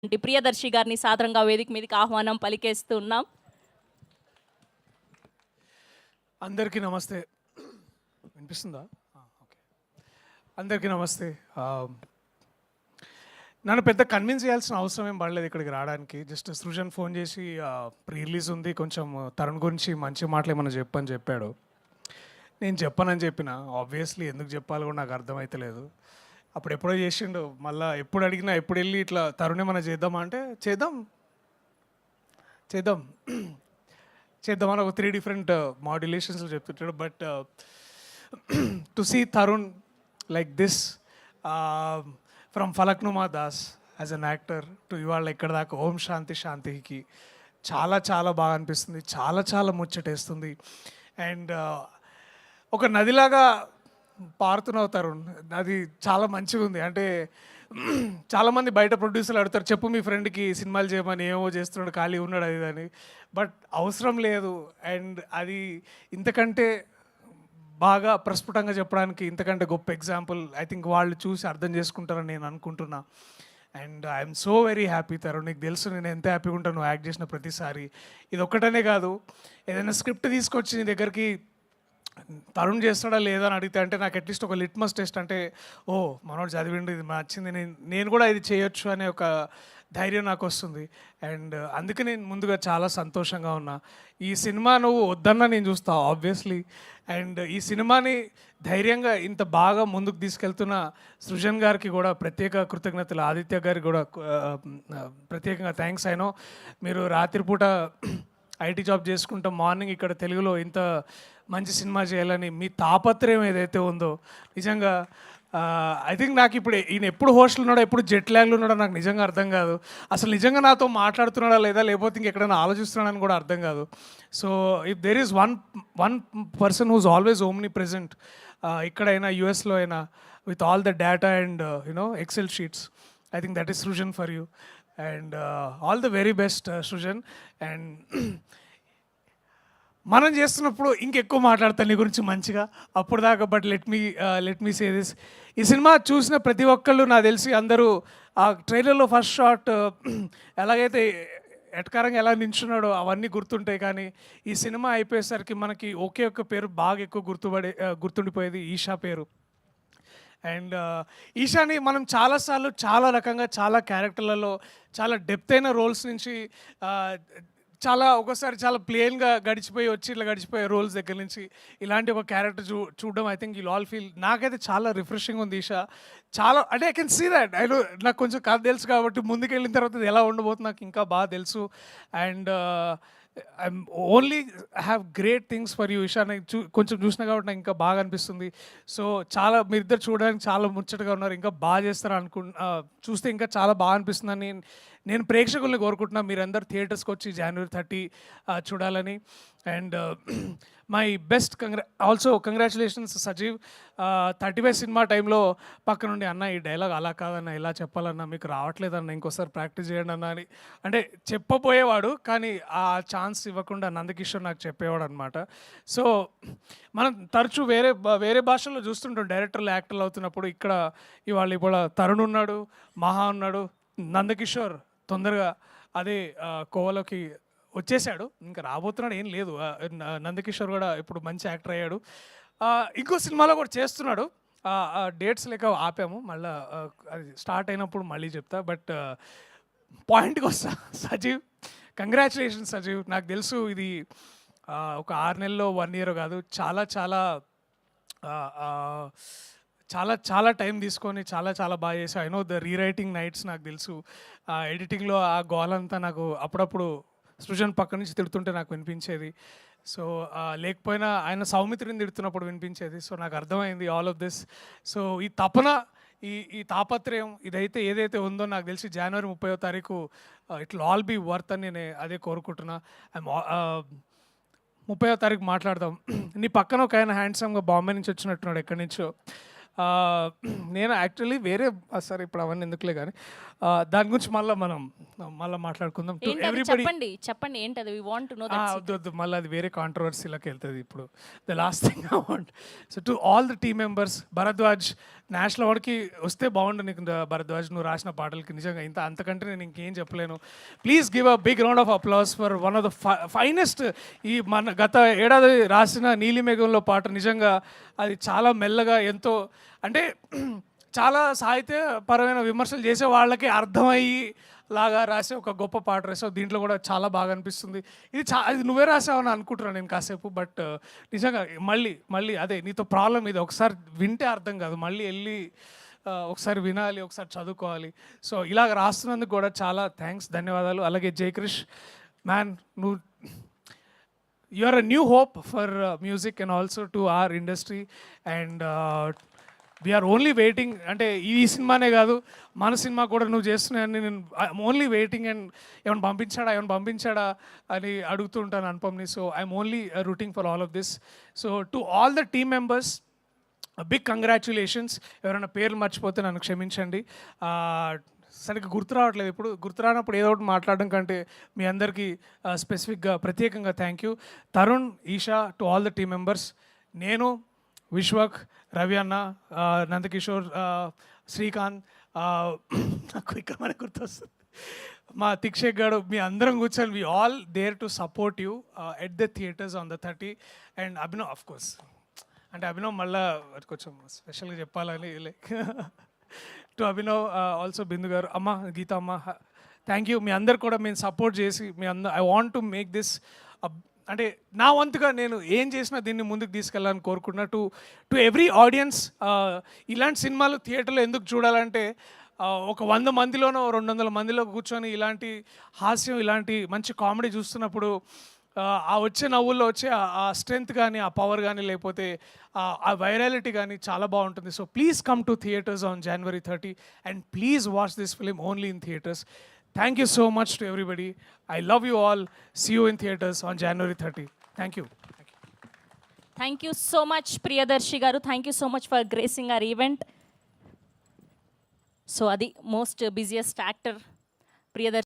ప్రియదర్శి గారిని సాదరంగా వేదిక మీదకి ఆహ్వానం పలికేస్తున్నాం. అందరికీ నమస్తే. వినిపిస్తుందా? ఓకే. అందరికీ నమస్తే. నన్ను పెద్ద కన్విన్స్ చేయాల్సిన అవసరం ఏం పడలేదు ఇక్కడికి రావడానికి. జస్ట్ సృజన్ ఫోన్ చేసి ప్రీ రిలీజ్ ఉంది, కొంచెం తరుణ్ గురించి మంచి మాటలు ఏమన్నా చెప్పని చెప్పాడు. నేను చెప్పనని చెప్పిన. ఆబ్వియస్లీ ఎందుకు చెప్పాలో కూడా నాకు అర్థమైతలేదు. అప్పుడు ఎప్పుడో చేసిండు, మళ్ళీ ఎప్పుడు అడిగినా ఎప్పుడు వెళ్ళి ఇట్లా తరుణ్ ఏమన్నా చేద్దామా అంటే చేద్దాం చేద్దాం చేద్దామని ఒక 3 డిఫరెంట్ మాడ్యులేషన్స్లో చెప్తుంటాడు. But to see Tarun like this from Falaknuma Das as an actor to ఇవాళ ఇక్కడ దాకా ఓం శాంతి శాంతికి చాలా చాలా బాగా అనిపిస్తుంది. చాలా చాలా ముచ్చటేస్తుంది. అండ్ ఒక నదిలాగా పారుతున్నావు తరుణ్, అది చాలా మంచిగా ఉంది. అంటే చాలామంది బయట ప్రొడ్యూసర్లు అడుగుతారు, చెప్పు మీ ఫ్రెండ్కి సినిమాలు చేయమని, ఏమో చేస్తున్నాడు, ఖాళీ ఉన్నాడు అది అని. బట్ అవసరం లేదు. అండ్ అది ఇంతకంటే బాగా ప్రస్ఫుటంగా చెప్పడానికి ఇంతకంటే గొప్ప ఎగ్జాంపుల్ ఐ థింక్ వాళ్ళు చూసి అర్థం చేసుకుంటారని నేను అనుకుంటున్నా. And I'm so very happy Tarun. నీకు తెలుసు నేను ఎంత హ్యాపీగా ఉంటాను నువ్వు యాక్ట్ చేసిన ప్రతిసారి. ఇది ఒక్కటనే కాదు, ఏదైనా స్క్రిప్ట్ తీసుకొచ్చి నీ దగ్గరికి తరుణ్ చేస్తాడా లేదా అని అడిగితే అంటే నాకు అట్లీస్ట్ ఒక లిట్మస్ టెస్ట్, అంటే ఓ మనోడు చదివిండు, ఇది నచ్చింది, నేను కూడా ఇది చేయొచ్చు అనే ఒక ధైర్యం నాకు వస్తుంది. అండ్ అందుకే నేను ముందుగా చాలా సంతోషంగా ఉన్నా. ఈ సినిమా నువ్వు వద్దన్నా నేను చూస్తా ఆబ్వియస్లీ. అండ్ ఈ సినిమాని ధైర్యంగా ఇంత బాగా ముందుకు తీసుకెళ్తున్న సృజన్ గారికి కూడా ప్రత్యేక కృతజ్ఞతలు, ఆదిత్య గారికి కూడా ప్రత్యేకంగా థ్యాంక్స్. అయినో మీరు రాత్రిపూట ఐటీ జాబ్ చేసుకుంటాం, మార్నింగ్ ఇక్కడ తెలుగులో ఇంత మంచి సినిమా చేయాలని మీ తాపత్రయం ఏదైతే ఉందో నిజంగా ఐ థింక్ నాకు ఇప్పుడు ఈయన ఎప్పుడు హోస్టల్ ఉన్నాడో ఎప్పుడు జెట్ ల్యాగ్లో ఉన్నాడో నాకు నిజంగా అర్థం కాదు. అసలు నిజంగా నాతో మాట్లాడుతున్నాడా లేదా, లేకపోతే ఇంకెక్కడైనా ఆలోచిస్తున్నాడని కూడా అర్థం కాదు. So if there is one person who's always omnipresent, ఇక్కడైనా యూఎస్లో అయినా, with all the data and you know excel sheets, I think that is Srujan for you. And all the very best Srujan. అండ్ మనం చేస్తున్నప్పుడు ఇంకెక్కువ మాట్లాడతాను నీ గురించి మంచిగా అప్పుడు దాకా. But let me say this, ఈ సినిమా చూసిన ప్రతి ఒక్కళ్ళు నాకు తెలిసి అందరూ ఆ ట్రైలర్లో ఫస్ట్ షాట్ ఎలాగైతే ఎటకారంగా ఎలా నించున్నాడో అవన్నీ గుర్తుంటాయి. కానీ ఈ సినిమా అయిపోయేసరికి మనకి ఒకే ఒక్క పేరు బాగా ఎక్కువ గుర్తుండిపోయేది, ఈషా పేరు. అండ్ ఈషాని మనం చాలాసార్లు చాలా రకంగా చాలా క్యారెక్టర్లలో చాలా డెప్త్ అయిన రోల్స్ నుంచి చాలా ఒకసారి చాలా ప్లెయిన్గా గడిచిపోయే రోల్స్ దగ్గర నుంచి ఇలాంటి ఒక క్యారెక్టర్ చూడడం I think you all feel, నాకైతే చాలా రిఫ్రెషింగ్ ఉంది ఈషా. చాలా అంటే ఐ కెన్ సీ దట్. నాకు కొంచెం కథ తెలుసు కాబట్టి ముందుకు వెళ్ళిన తర్వాత ఎలా ఉండబోతుంది నాకు ఇంకా బాగా తెలుసు. And I'm only have great things for you Eesha. నాకు కొంచెం చూసినా కాబట్టి నాకు ఇంకా బాగా అనిపిస్తుంది. సో చాలా మీరిద్దరు చూడడానికి చాలా ముచ్చటగా ఉన్నారు, ఇంకా బాగా చేస్తారు చూస్తే ఇంకా చాలా బాగా అనిపిస్తుందని నేను ప్రేక్షకుల్ని కోరుకుంటున్నా. మీరందరూ థియేటర్స్కి వచ్చి January 30 చూడాలని. And my best also congratulations Sajeev. 35 cinema టైంలో పక్క నుండి అన్న ఈ డైలాగ్ అలా కాదన్న ఇలా చెప్పాలన్నా, మీకు రావట్లేదన్న ఇంకోసారి ప్రాక్టీస్ చేయండి అన్న అని అంటే చెప్పబోయేవాడు, కానీ ఆ ఛాన్స్ ఇవ్వకుండా నందకిషోర్ నాకు చెప్పేవాడు అనమాట. సో మనం తరచూ వేరే భాషల్లో చూస్తుంటాం డైరెక్టర్లు యాక్టర్లు అవుతున్నప్పుడు. ఇవాళ తరుణ్ ఉన్నాడు, మహా ఉన్నాడు, నందకిషోర్ తొందరగా అదే కోవలోకి వచ్చేసాడు, ఇంకా రాబోతున్నాడు, ఏం లేదు. నందకిషోర్ కూడా ఇప్పుడు మంచి యాక్టర్ అయ్యాడు. ఇంకో సినిమాలో కూడా చేస్తున్నాడు, డేట్స్ లేక ఆపాము, మళ్ళీ అది స్టార్ట్ అయినప్పుడు మళ్ళీ చెప్తా. బట్ పాయింట్కి వస్తా, సజీవ్ కంగ్రాచులేషన్స్ సజీవ్. నాకు తెలుసు ఇది ఒక 6 నెలల్లో 1 ఇయర్ కాదు, చాలా చాలా చాలా చాలా టైం తీసుకొని చాలా చాలా బాగా చేసావు. I know the rewriting nights నాకు తెలుసు. ఎడిటింగ్లో ఆ గోలంతా నాకు అప్పుడప్పుడు సృజన్ పక్క నుంచి తిడుతుంటే నాకు వినిపించేది. సో లేకపోయినా ఆయన సౌమిత్రిని తిడుతున్నప్పుడు వినిపించేది. సో నాకు అర్థమైంది ఆల్ ఆఫ్ దిస్. సో ఈ తపన, ఈ తాపత్రయం ఏదైతే ఉందో నాకు తెలిసి January 30వ తారీఖు it will all be worth అని నేను అదే కోరుకుంటున్నా. 30వ తారీఖు మాట్లాడదాం. నీ పక్కన ఒక ఆయన హ్యాండ్సమ్గా బాంబే నుంచి వచ్చినట్టున్నాడు, ఎక్కడి నుంచో. నేను యాక్చువల్లీ సరే ఇప్పుడు అవన్నీ ఎందుకులే, కానీ దాని గురించి మళ్ళీ మనం మళ్ళీ మాట్లాడుకుందాం. టు ఏంటి అది ఎవ్రీబడి చెప్పండి ఏంటి అది వి వాంట్ టు నో వద్దు వద్దు మళ్ళీ అది వేరే కాంట్రవర్సీలోకి వెళ్తుంది ఇప్పుడు. The last thing I want, so to all the team members, Bharadwaj national అవార్డ్కి వస్తే బాగుండు నీకు భరద్వాజ్, నువ్వు రాసిన పాటలకి నిజంగా అంతకంటే నేను ఇంకేం చెప్పలేను. Please give a big round of applause for one of the finest. ఈ మన గత ఏడాది రాసిన నీలిమేఘంలో పాట నిజంగా అది చాలా మెల్లగా ఎంతో అంటే చాలా సాహిత్యపరమైన విమర్శలు చేసే వాళ్ళకి అర్థమయ్యి లాగా రాసే ఒక గొప్ప పాట రాసావు. దీంట్లో కూడా చాలా బాగా అనిపిస్తుంది. ఇది నువ్వే రాసావని అనుకుంటున్నాను నేను కాసేపు. బట్ నిజంగా మళ్ళీ అదే నీతో ప్రాబ్లం ఇది, ఒకసారి వింటే అర్థం కాదు, మళ్ళీ వెళ్ళి ఒకసారి వినాలి, ఒకసారి చదువుకోవాలి. సో ఇలాగ రాస్తున్నందుకు కూడా చాలా థ్యాంక్స్, ధన్యవాదాలు. అలాగే జయక్రిష్ మ్యాన్, నువ్వు you are a new hope for music and also to our industry. And we are only waiting, అంటే ఈ సినిమానే కాదు మన సినిమా కూడా నువ్వు చేస్తున్నాయని నేను ఐఎమ్ ఓన్లీ వెయిటింగ్. అండ్ ఏమైనా పంపించాడా అని అడుగుతూ ఉంటాను అనుపమ్ని. So I'm only rooting for all of this. So to all the team members big congratulations. ఎవరైనా పేర్లు మర్చిపోతే నన్ను క్షమించండి. సరిగ్గా గుర్తు రావట్లేదు, ఇప్పుడు గుర్తు రానప్పుడు ఏదో ఒకటి మాట్లాడడం కంటే మీ అందరికీ స్పెసిఫిక్గా ప్రత్యేకంగా thank you. Tarun, Eesha, to all the team members, నేను, విశ్వక్, రవి అన్న, నందకిషోర్, శ్రీకాంత్, నాకు ఇక్కడ మనకు గుర్తొస్తుంది మా తిక్షేక్ గారు, మీ అందరం కూర్చొని we all there to support you at the theatres on the 30. And Abhinav of course, అంటే అభినవ్ మళ్ళీ కొంచెం స్పెషల్గా చెప్పాలని like to Abhinav, also Bindu గారు, అమ్మ గీత అమ్మ, థ్యాంక్ యూ. మీ అందరు కూడా మేము సపోర్ట్ చేసి I want to make this, అంటే నా వంతుగా నేను ఏం చేసినా దీన్ని ముందుకు తీసుకెళ్ళాలని కోరుకున్నా. టు ఎవ్రీ ఆడియన్స్, ఇలాంటి సినిమాలు థియేటర్లో ఎందుకు చూడాలంటే ఒక 100 మందిలోనో 200 మందిలో కూర్చొని ఇలాంటి హాస్యం, ఇలాంటి మంచి కామెడీ చూస్తున్నప్పుడు ఆ వచ్చే నవ్వుల్లో వచ్చే ఆ స్ట్రెంగ్త్ కానీ, ఆ పవర్ కానీ, లేకపోతే ఆ వైరాలిటీ కానీ చాలా బాగుంటుంది. So please come to theatres on January 30 and please watch this film only in theatres. Thank you so much to everybody. I love you all. See you in theaters on January 30. Thank you. Thank you so much Priyadarshi గారు, thank you so much for gracing our event. So అది most busiest actor Priyadarshi.